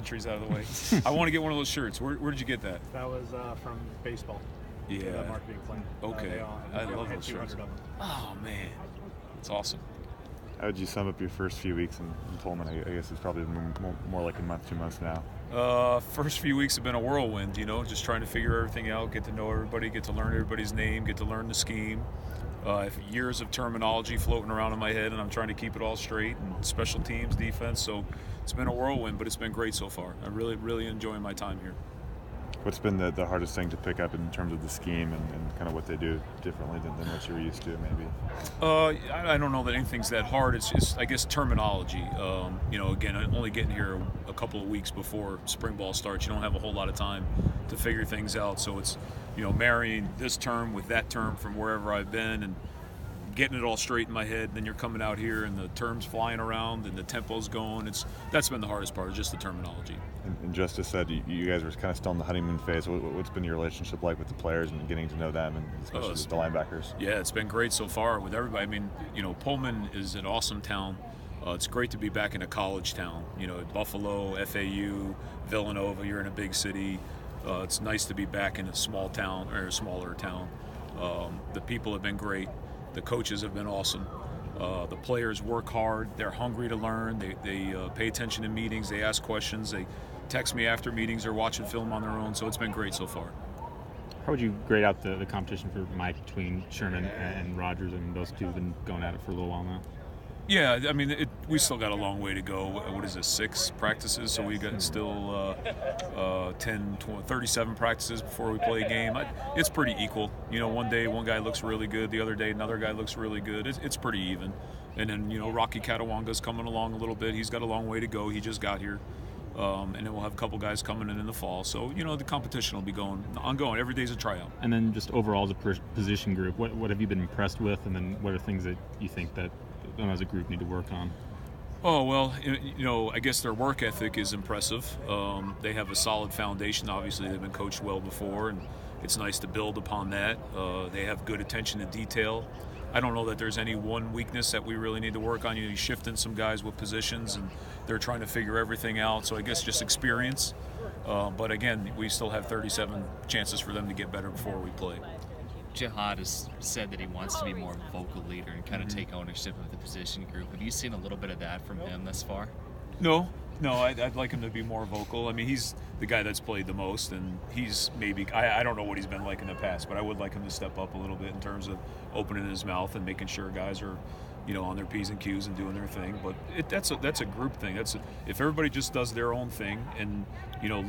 pleasantries out of the way. I want to get one of those shirts. Where did you get that? That was from baseball. Yeah. The marketing plan. Okay. I love those shirts. Of them. Oh, man. It's awesome. How would you sum up your first few weeks in Pullman? I guess it's probably more like a month, 2 months now. First few weeks have been a whirlwind, just trying to figure everything out, get to know everybody, get to learn everybody's name, get to learn the scheme. I have years of terminology floating around in my head, and I'm trying to keep it all straight, and special teams, defense. So it's been a whirlwind, but it's been great so far. I'm really, really enjoying my time here. What's been the hardest thing to pick up in terms of the scheme and kind of what they do differently than what you're used to, maybe? I don't know that anything's that hard. It's just, I guess, terminology. Again, only getting here a couple of weeks before spring ball starts, you don't have a whole lot of time to figure things out. So it's, marrying this term with that term from wherever I've been and getting it all straight in my head. Then you're coming out here and the terms flying around and the tempo's going. That's been the hardest part, is just the terminology. And Justice said you guys were kind of still in the honeymoon phase. What's been your relationship like with the players and getting to know them, and especially with the linebackers? Yeah, it's been great so far with everybody. I mean, Pullman is an awesome town. It's great to be back in a college town. Buffalo, FAU, Villanova, you're in a big city. It's nice to be back in a small town, or a smaller town. The people have been great. The coaches have been awesome. The players work hard. They're hungry to learn. They pay attention in meetings. They ask questions. They text me after meetings or watching film on their own. So it's been great so far. How would you grade out the competition for Mike between Sherman and Rogers? I mean, those two have been going at it for a little while now. Yeah, I mean, we still got a long way to go. What is it, 6 practices? So we got still 37 practices before we play a game. It's pretty equal. One day one guy looks really good, the other day another guy looks really good. It's pretty even. And then, Rocky Catawanga's coming along a little bit. He's got a long way to go. He just got here. And then we'll have a couple guys coming in the fall. So, the competition will be ongoing. Every day's a tryout. And then just overall as a position group, what have you been impressed with? And then what are things that you think that as a group need to work on? Oh, well, I guess their work ethic is impressive. They have a solid foundation. Obviously, they've been coached well before, and it's nice to build upon that. They have good attention to detail. I don't know that there's any one weakness that we really need to work on. You're shifting some guys with positions, and they're trying to figure everything out. So I guess just experience. But again, we still have 37 chances for them to get better before we play. Jihad has said that he wants to be more of a vocal leader and kind of take ownership of the position group. Have you seen a little bit of that from him thus far? No, I'd like him to be more vocal. I mean, he's the guy that's played the most, and he's maybe, I don't know what he's been like in the past, but I would like him to step up a little bit in terms of opening his mouth and making sure guys are, on their P's and Q's and doing their thing. But that's a group thing. If everybody just does their own thing and,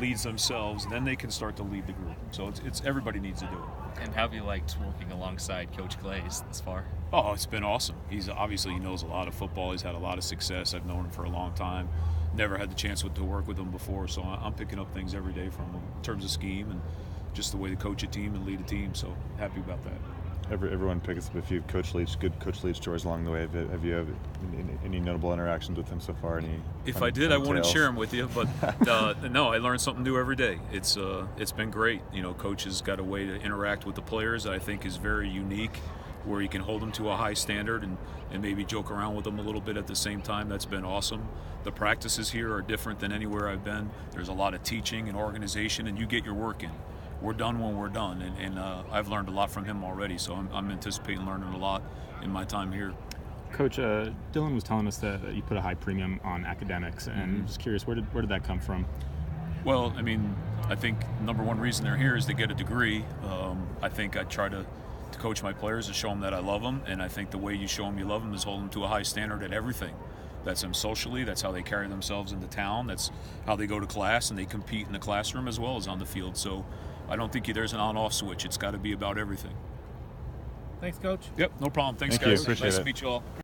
leads themselves, then they can start to lead the group. So it's everybody needs to do it. And how have you liked working alongside Coach Glaze this far? Oh, it's been awesome. He knows a lot of football. He's had a lot of success. I've known him for a long time. Never had the chance to work with him before, so I'm picking up things every day from him in terms of scheme and just the way to coach a team and lead a team. So happy about that. Everyone picks up a few good Coach Leach stories along the way. Have you had any notable interactions with him so far? If I did, I wouldn't share them with you. But no, I learn something new every day. It's been great. Coach has got a way to interact with the players that I think is very unique, where you can hold them to a high standard and maybe joke around with them a little bit at the same time. That's been awesome. The practices here are different than anywhere I've been. There's a lot of teaching and organization, and you get your work in. We're done when we're done, and I've learned a lot from him already, so I'm anticipating learning a lot in my time here. Coach, Dylan was telling us that you put a high premium on academics, and I'm just curious, where did that come from? Well, I mean, I think number one reason they're here is to get a degree. I think I try to coach my players to show them that I love them, and I think the way you show them you love them is hold them to a high standard at everything. That's them socially, that's how they carry themselves into town, that's how they go to class, and they compete in the classroom as well as on the field. So I don't think there's an on-off switch. It's got to be about everything. Thanks, Coach. Yep, no problem. Thanks, Thank you. guys. Appreciate Nice it. to meet you all.